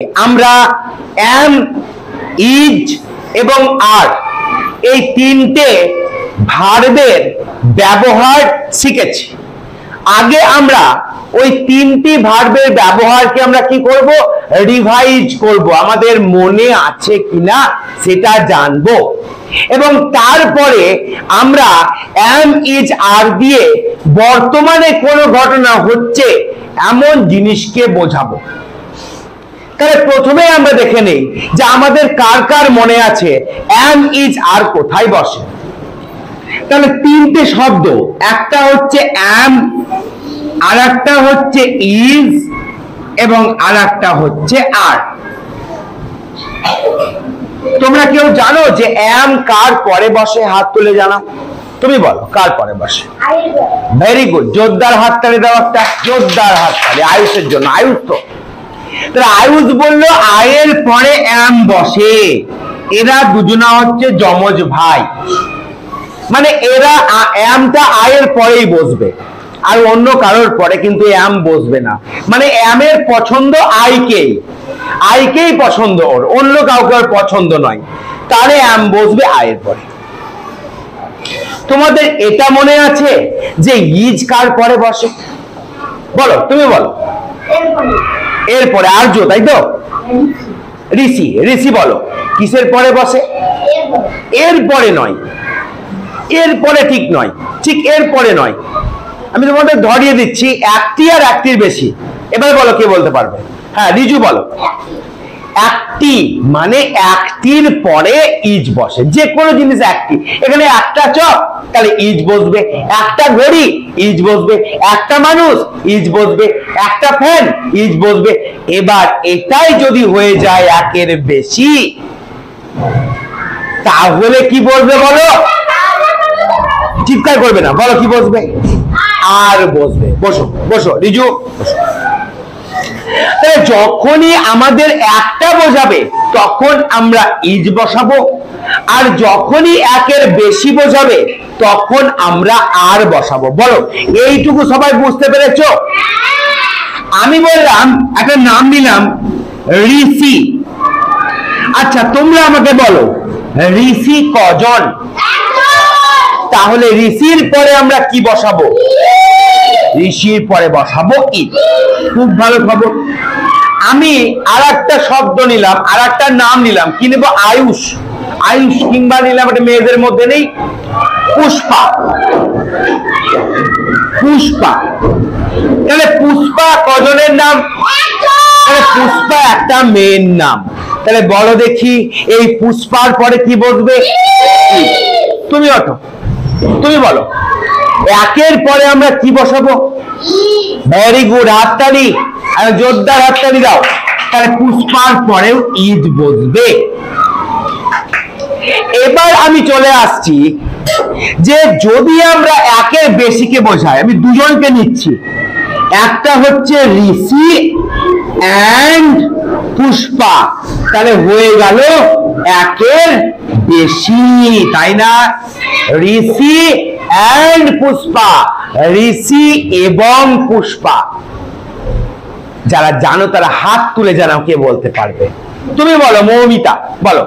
আমরা M, is এবং আর এই তিনটে ভার্বের ব্যবহার শিখেছি। আগে আমরা ওই তিনটি ভার্বের ব্যবহারকে আমরা কি করব, রিভাইজ করব, আমাদের মনে আছে কিনা সেটা জানবো এবং তারপরে আমরা এম, ইজ, আর দিয়ে বর্তমানে কোনো ঘটনা হচ্ছে এমন জিনিসকে বোঝাবো। তাহলে প্রথমে আমরা দেখে নেই যে আমাদের কার কার মনে আছে এম, ইজ, আর কোথায় বসে। তাহলে তিনটে শব্দ, একটা হচ্ছে এম, আর একটা হচ্ছে ইজ এবং আর একটা হচ্ছে আর। তোমরা কেউ জানো যে এম কার পরে বসে? হাত তুলে জানাও, তুমি বলো কার পরে বসে। ভেরি গুড, জোরদার হাততালি দাও, একটা জোরদার হাততালি আয়ুষের জন্য। আয়ুষ তো তাহলে আয়ুষ বললো আয়ের পরে এম বসে। এরা দুজনা হচ্ছে যমজ ভাই, মানে এরা এমটা আয়ের পরেই বসবে আর অন্য কারোর পরে কিন্তু এম বসবে না। মানে এম এর পছন্দ আইকেই, আইকেই পছন্দ ওর, অন্য কাউকে ওর পছন্দ নয়, তাহলে এম বসবে আয়ের পরে। তোমাদের এটা মনে আছে যে ইজ কার পরে বসে? বলো, তুমি বলো। এরপরে আর্য, তাই তো? ঋষি, ঋষি বলো কিসের পরে বসে? এরপরে নয়, এরপরে ঠিক নয়, ঠিক এরপরে নয়। আমি তোমাদের ধরিয়ে দিচ্ছি, একটি আর একটির বেশি। এবার বলো কে বলতে পারবে? হ্যাঁ রিজু বলো। একটি মানে একটির পরে ইজ বসে, যে কোনো জিনিস একটি। এখানে একটা চপ, তাহলে ইজ বসবে। একটা ঘড়ি, ইজ বসবে। একটা মানুষ, ইজ বসবে। একটা ফ্যান, ইজ বসবে। এবার এটাই যদি হয়ে যায় একের বেশি, তাহলে কি বলবে বলো? চিৎকার করবে না, বলো কি বসবে? আর বসবে। বসো বসো রিজু, বসো। তাহলে যখনই আমাদের একটা বোঝাবে তখন আমরা ইজ বসাবো, আর যখনই একের বেশি বোঝাবে তখন আমরা আর বসাবো। বলো এইটুকু সবাই বুঝতে পেরেছো? আমি বললাম একটা নাম দিলাম ঋষি। আচ্ছা তোমরা আমাকে বলো ঋষি কজন? তাহলে ঋষির পরে আমরা কি বসাবো? ঋষির পরে বসাবো ইজ। খুব ভালো খবর। আমি আর একটা শব্দ নিলাম, আর একটা নাম নিলাম, কি নেব? আয়ুষ। আয়ুষ কিংবা নিলাম একটা মেয়েদের মধ্যে নেই, পুষ্পা। পুষ্পা, তাহলে পুষ্পা কজনের নাম? তাহলে পুষ্পা একটা মেয়ের নাম। তাহলে বলো দেখি এই পুষ্পার পরে কি বসবে? তুমি ওঠো, তুমি বলো একের পরে আমরা কি বসাবো? ভেরি গুড, হাততালি, আর জোরদার হাততালি দাও। তাহলে পুষ্পার পরেও ইজ বসবে। এবার আমি চলে আসছি যে যদি আমরা একের বেশিকে বোঝাই, আমি দুজনকে নিচ্ছি, একটা হচ্ছে ঋষি এন্ড পুষ্পা, তাহলে হয়ে গেল একের বেশি, তাই না? ঋষি এন্ড পুষ্পা, ঋষি এবং পুষ্পা। যারা জানো তারা হাত তুলে জানাও কে বলতে পারবে। তুমি বলো মৌমিতা, বলো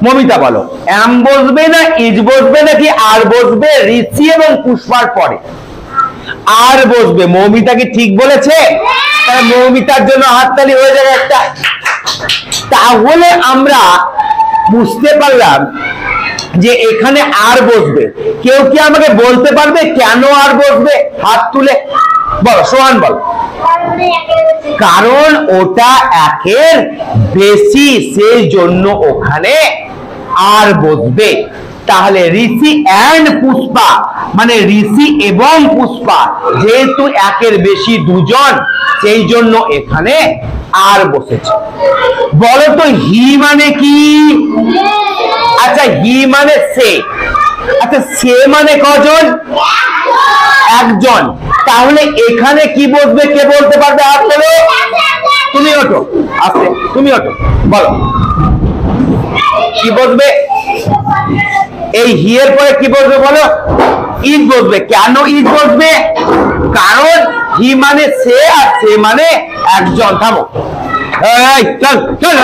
মৌমিতা বলো এম বসবে না ইজ বসবে নাকি আর বসবে? ঋষি এবং পুষ্পার পরে আর বসবে। মৌমিতা কি ঠিক বলেছে? তাহলে মৌমিতার জন্য হাততালি হয়ে যাবে একটা। তাহলে আমরা বুঝতে পারলাম যে এখানে আর বসবে। কেউ কি আমাকে বলতে পারবে কেন আর বসবে? হাত তুলে বলো, সোহান বলো। কারণ ওটা একের বেশি, সেই জন্য ওখানে আর বসবে। তাহলে ঋষি এন্ড পুষ্পা মানে ঋষি এবং পুষ্পা, যেহেতু একের বেশি দুজন, সেই জন্য এখানে আর বসেছে। বলো তো হি মানে কি? আচ্ছা হি মানে সে। আচ্ছা সে মানে কজন? একজন। তাহলে এখানে কি বসবে কে বলতে পারবে? হাত তোলো। তুমি ওঠো, আস্তে তুমি ওঠো, বলো কি বসবে? এই হি এর পরে কি বসবে বলো? ইজ বসবে। কেন ইজ বসবে? কারণ হি মানে সে আর সে মানে একজন। থামো, চল চল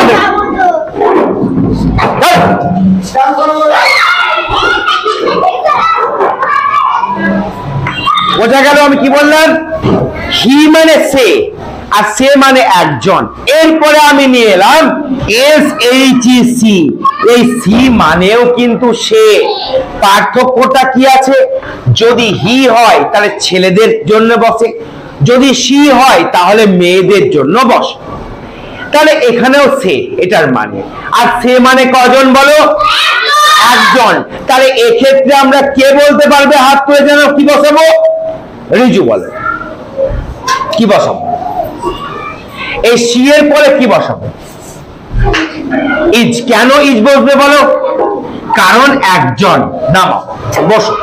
বোঝা গেল আমি কি বললাম? হি মানে সে, আর সে মানে একজন। এরপরে আমি নিয়ে এলাম SHEC, এই সি মানেও কিন্তু সে। পার্থক্যটা কি আছে? যদি হি হয় তাহলে ছেলেদের জন্য বসে, যদি সি হয় তাহলে মেয়েদের জন্য বসে। তাহলে এখানেও সে, এটার মানে। আর সে মানে কজন বলো? একজন। তাহলে এক্ষেত্রে আমরা কে বলতে পারবে? হাত তুলে যেন কি বসাবো? রিজু বলে। কি বসাবো? এই সি এর পরে কি বসাবো? ইজ। কেন ইজ বসবে বলো? কারণ একজন। নামাও, বসো।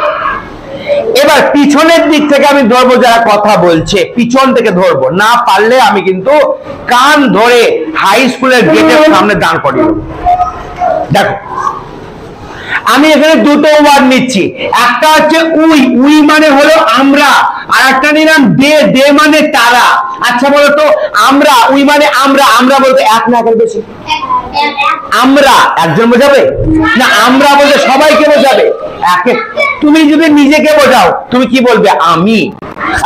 এবার পিছনের দিক থেকে আমি ধরবো, যারা কথা বলছে পিছন থেকে ধরবো, না পারলে আমি কিন্তু কান ধরে হাই স্কুলের গেটের সামনে দাঁড় করিয়ে দেবো। দেখো আমি এখানে দুটো ওয়ার্ড নিচ্ছি, একটা হচ্ছে উই, উই মানে হলো আমরা, আর একটা নিলাম দে, দে মানে তারা। আচ্ছা বলো তো, আমরা, উই মানে আমরা, আমরা বলতে এক না একের বেশি? আমরা একজন বোঝাবে না, আমরা বলতে সবাইকে বোঝাবে। একে তুমি যদি নিজেকে বোঝাও তুমি কি বলবে? আমি।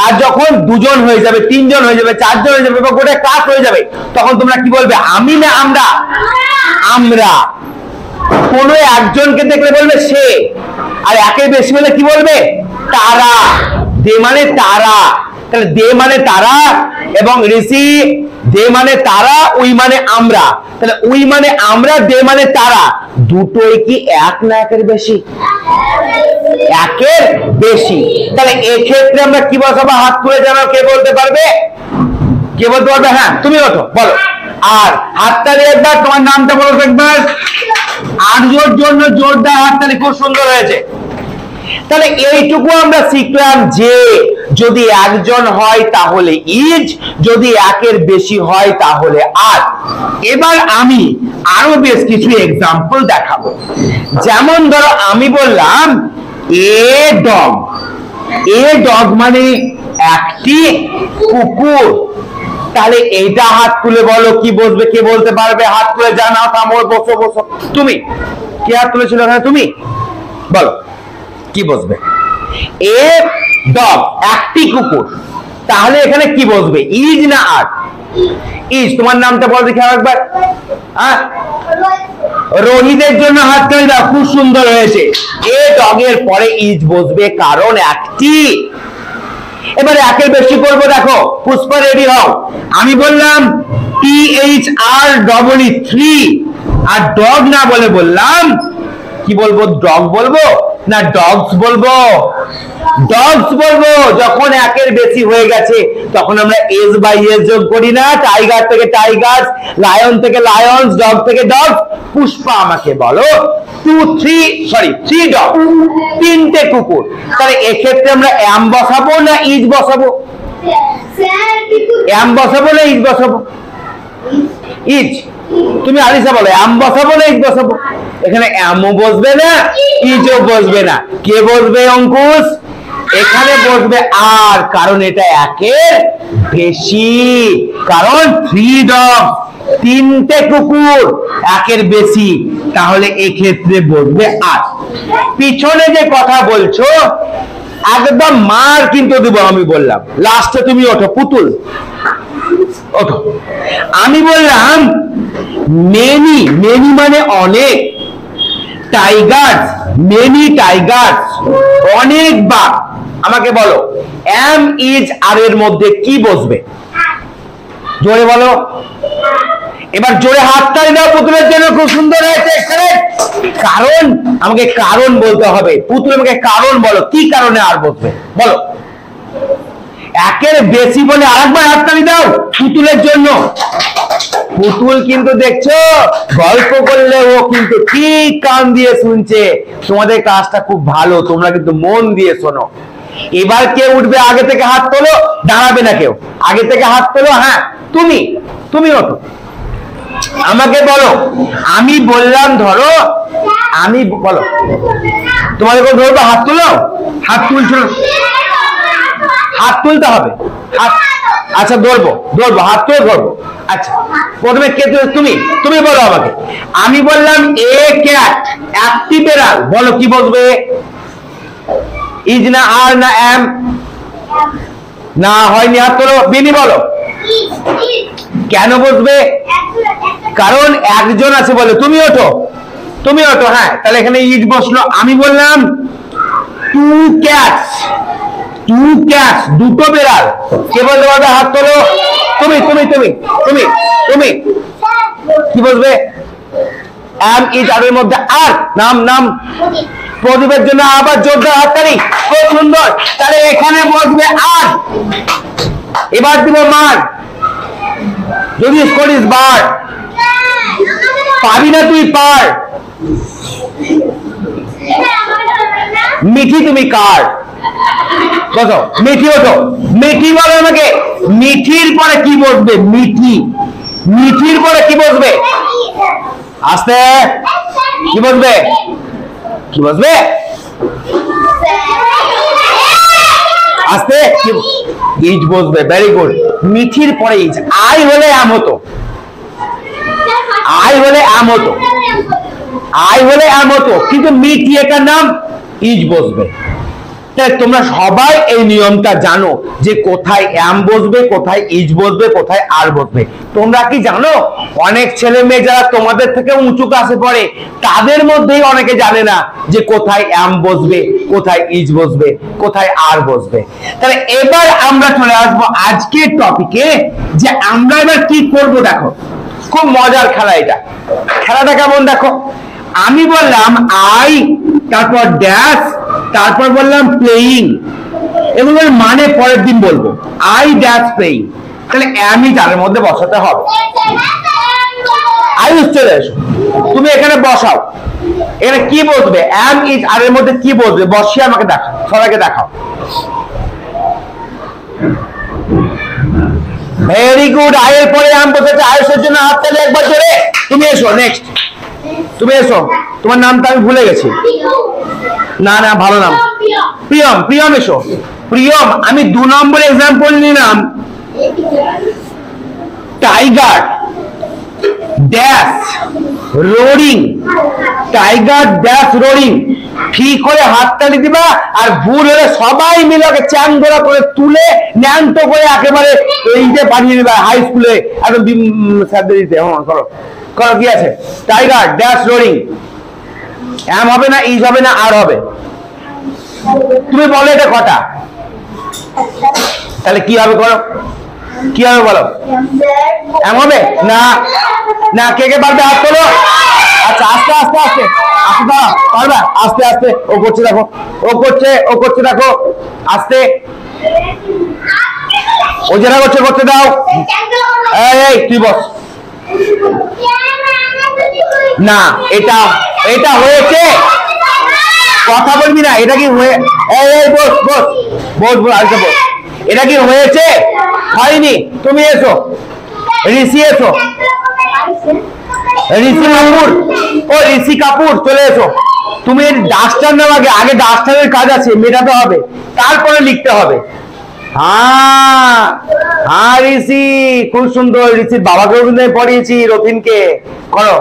আর যখন দুজন হয়ে যাবে, তিনজন হয়ে যাবে, চারজন হয়ে যাবে, বা গোটা ক্লাস হয়ে যাবে, তখন তোমরা কি বলবে? আমি না আমরা? আমরা। কোনো একজনকে দেখলে বলবে সে, আর একের বেশি হলে কি বলবে? তারা। দে মানে তারা, তাহলে দে মানে তারা, এবং ঋষি দে মানে তারা, উই মানে আমরা। তাহলে উই মানে আমরা, দে মানে তারা, দুটোই কি এক না একের বেশি? একের বেশি। তাহলে এক্ষেত্রে আমরা কি বসাবো? হাত তুলে জানাও, কে বলতে পারবে? কে বলতে পারবে? হ্যাঁ তুমি ওঠো, বলো। আর হাততালি একবার, তোমার নামটা বলো একবার। আর্যর জন্য জোরদার হাততালি, খুব সুন্দর হয়েছে। তাহলে এইটুকু আমরা শিখলাম যে যদি একজন হয় তাহলে ইজ, যদি একের বেশি হয় তাহলে আর। এবার আমি আরো বেশ কিছু এক্সাম্পল দেখাবো। যেমন ধরো আমি বললাম এ ডগ, এ ডগ মানে একটি কুকুর। তাহলে এইটা হাত তুলে বলো কি বসবে? কে বলতে পারবে? হাত তুলে জানাও। থামো, বসো বসো। তুমি কি হাত তুলেছিল? হ্যাঁ তুমি বলো কি বসবে? এ ডগ, একটি কুকুর। তাহলে এখানে কি বসবে? ইজ না আর? ইজ। তোমার নামটা বল দেখি একবার। হ্যাঁ রোহিতের জন্য হাত তুলে দাও, খুব সুন্দর হয়েছে। এ ডগের পরে ইজ বসবে কারণ একটি। এবারে একের বেশি করবো, দেখো পুষ্পা রেডি হও। আমি বললাম THR 3, আর ডগ না বলে বললাম কি বলবো? ডগ বলবো না ডগস বলবো? ডগস বলবো। যখন একের বেশি হয়ে গেছে তখন আমরা এস বাই এস যোগ করি না? টাইগার থেকে টাইগার্স, লায়ন থেকে লায়ন্স, ডগ থেকে ডগ। পুষ্পা আমাকে বলো 3 ডগ, তিনটে কুকুর। তাহলে এক্ষেত্রে আমরা এম বসাবো না ইজ বসাবো? এম বসাবো না ইজ বসাবো? ইজ। তুমি আলিশা বলো এম বসাবো না ইজ বসাবো? এখানে এমও বসবে না, ইজও বসবে না। কে বসবে অঙ্কুশ? এখানে বসবে আর, কারণ এটা একের বেশি। কারণ 3 ডগ, তিনটে কুকুর, একের বেশি। তাহলে এক্ষেত্রে বসবে আর। পিছনে যে কথা বলছো একদম মার কিন্তু দেবো। আমি বললাম লাস্টে তুমি ওঠো, পুতুল ওঠো। আমি বললাম মেনি, মেনি মানে অনেক। টাইগার্স, মেনি টাইগার্স, অনেক বাঘ। আমাকে বলো এম ইজ আর এর মধ্যে কি বসবে? জোরে বলো। এবার জোরে হাততালি দাও পুতুলের জন্য, খুব সুন্দর হয়েছে। কারণ আমাকে কারণ বলতে হবে। পুতুল আমাকে কারণ বলো, কি কারণে আর বসবে বলো? একের বেশি বলে আরেকবার হাততালি দাও পুতুলের জন্য। পুতুল কিন্তু দেখছো গল্প করলে ও কিন্তু ঠিক কান দিয়ে শুনছে। তোমাদের কাজটা খুব ভালো, তোমরা কিন্তু মন দিয়ে শোনো। এবার কে উঠবে? আগে থেকে হাত তোলো, দাঁড়াবে না কেউ। আগে থেকে হাত তোলো। হ্যাঁ তুমি, তুমি ওঠো। আমাকে বলো, আমি বললাম ধরো, আমি বলো তোমাদের কোন ধরবো? হাত তুলো, হাত তুলছো, হাত তুলতে হবে। হাত আচ্ছা ধরবো ধরবো, হাত করে ধরবো। আচ্ছা প্রথমে কে, তুমি তুমি বলো আমাকে। আমি বললাম এ ক্যাট, একটি বেড়াল, বলো কি বলবে? ইজ না আর না এম? না হয়নি, হাত তোলো। বিনি বলো কেন বসবে? কারণ একজন আছে বলে। তুমি ওঠো, তুমি ওঠো। হ্যাঁ তাহলে এখানে ইজ বসলো। আমি বললাম টু ক্যাটস, টু ক্যাটস, দুটো বেড়াল। কে বলতে পারবে? হাত তোলো। তুমি তুমি তুমি তুমি তুমি কি বলবে? এম ইজ আর এর মধ্যে আর, নাম নাম প্রদীপের জন্য আবার জোরদার হাততালি। খুব সুন্দর। তাহলে এখানে বসবে আর। এবার দিব মান, যদি করিস বার, পাবি না তুই পার। মিঠি তুমি কার? কত? মিঠি ওঠো। মিঠি বলো আমাকে। মিঠির পরে কি বসবে? মিঠি। মিঠির পরে কি বসবে? আস্তে কি বসবে? কি বসবে? আস্তে ইজ বসবে। Very good. মিঠির পরে ইজ। আই হলে আম হতো, আই হলে আম হতো, আই হলে আম হতো, কিন্তু মিঠি এটার নাম, ইজ বসবে। তোমরা সবাই এই নিয়মটা জানো যে কোথায় এম বসবে, কোথায় ইজ বসবে, কোথায় আর বসবে। তোমরা কি জানো অনেক ছেলে মেয়ে যারা তোমাদের থেকে উঁচু ক্লাসে পড়ে তাদের মধ্যেই অনেকে জানে না যে কোথায় এম বসবে, কোথায় ইজ বসবে, কোথায় আর বসবে। তাহলে এবার আমরা চলে আসবো আজকের টপিকে, যে আমরা এবার কি করব। দেখো খুব মজার খেলা এটা। খেলাটা কেমন দেখো। আমি বললাম আই, তারপর ড্যাশ, তারপর বললাম প্লেইং, এবং মানে পরের দিন বলবো আই ড্যাশ প্লেইং। তাহলে আমি তার মধ্যে বসাতে হবে। আয়ুষ চলে এসো, তুমি এখানে বসাও। এখানে কি বসবে? এম ইজ আর এর মধ্যে কি বসবে? বসিয়ে আমাকে দেখাও, সবাইকে দেখাও। Very good. আয়ের পরে আম বসেছে। আয়ুষের জন্য হাত তালি একবার জোরে। তুমি এসো, নেক্সট তুমি এসো। তোমার নামটা আমি ভুলে গেছি। না না ভালো নাম, প্রিয়ম। প্রিয়ম এসো। প্রিয়ম, আমি 2 নম্বর এক্সাম্পল নিলাম। Tiger dash roaring, tiger dash roaring. ঠিক হলে হাততালি দিবা, আর ভুল হলে সবাই মিলে ওকে চ্যাংদোলা করে তুলে ন্যাংটো করে একেবারে এই যে পাঠিয়ে দিবা হাই স্কুলে একদম স্যারদের দিতে। হ্যাঁ করো করো। কি আছে? Tiger dash roaring. এম হবে না, ইজ হবে না, আর হবে। তুমি বলো এটা কটা? তাহলে কি হবে? করো কি হবে বলো? এম হবে না? না কে কে পারবে? হাত তোলো। আচ্ছা আস্তে আস্তে আস্তে আস্তে পারবে? আস্তে আস্তে। ও করছে দেখো, ও করছে, ও করছে দেখো। আস্তে, ও যেটা করছে করতে দাও। এই তুই বস। না এটা, এটা হয়েছে। কথা বলবি না। এটা কি হয়ে? এই বস বস বস বস। আরেকটা বস। এটা কি হয়েছে? হয়নি। তুমি এসো। ঋষি এসো। ঋষি কাপুর, ও ঋষি কাপুর চলে এসো। তুমি ডাস্টার নাও আগে, আগে ডাস্টারের কাজ আছে, মেটাতে হবে, তারপরে লিখতে হবে। হ্যাঁ হ্যাঁ ঋষি, খুব সুন্দর। ঋষির বাবাকেও কিন্তু পড়িয়েছি, রথিনকে। করো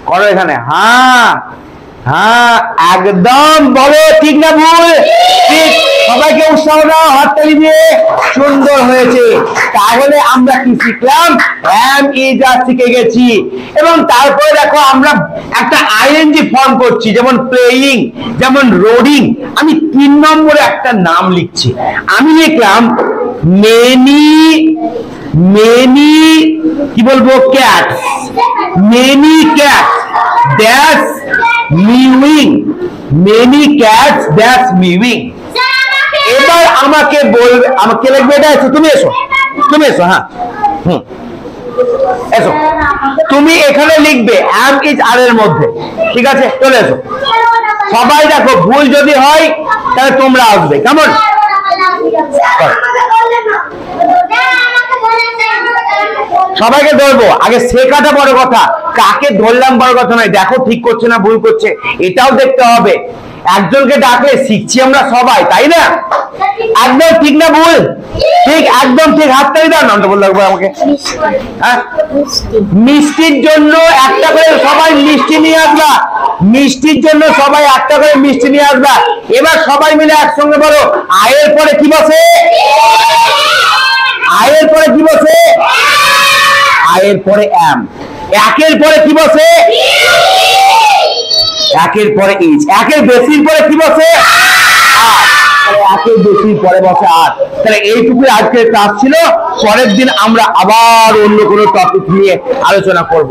করো এখানে। হ্যাঁ হ্যাঁ একদম। বলো ঠিক না ভুল? ঠিক। সবাইকে উৎসাহ দাও হাততালি দিয়ে। সুন্দর হয়েছে। তাহলে আমরা কি শিখলাম? এম ইজ আর শিখে গেছি। এবং তারপরে দেখো আমরা একটা আইএনজি ফর্ম করছি, যেমন প্লেইং, যেমন রোডিং। আমি 3 নম্বরে একটা নাম লিখছি। আমি লিখলাম মেনি, মেনি কি বলবো? Cats. Many cats dash mewing. Many cats dash mewing. এবার আমাকে বলবে, আমাকে লিখবে এটা। এসো তুমি, এসো তুমি এসো। হ্যাঁ এসো। তুমি এখানে লিখবে এম ইজ আর এর মধ্যে। ঠিক আছে চলে এসো। সবাই দেখো, ভুল যদি হয় তাহলে তোমরা আসবে, কেমন? সবাইকে ধরবো। আগে শেখাটা বড় কথা, কাকে ধরলাম বড় কথা নয়। দেখো ঠিক করছে না ভুল করছে এটাও দেখতে হবে। একজনকে ডাকলে শিখছি আমরা সবাই, তাই না? একদম ঠিক না ভুল? ঠিক, একদম ঠিক। হাততালি দাও। নামটা বলতে লাগবে আমাকে। হ্যাঁ, মিষ্টির জন্য একটা করে সবাই মিষ্টি নিয়ে আসবা। মিষ্টির জন্য সবাই একটা করে মিষ্টি নিয়ে আসবা। এবার সবাই মিলে একসঙ্গে বলো, আয়ের পরে কি বসে? আয়ের পরে কি বসে? আয়ের পরে এম। একের পরে কি বসে? একের পরে ইচ। একের বেশির পরে কি বসে? একের বেশির পরে বসে আট। তাহলে এইটুকুই আজকের ক্লাস ছিল। পরের দিন আমরা আবার অন্য কোনো টপিক নিয়ে আলোচনা করব।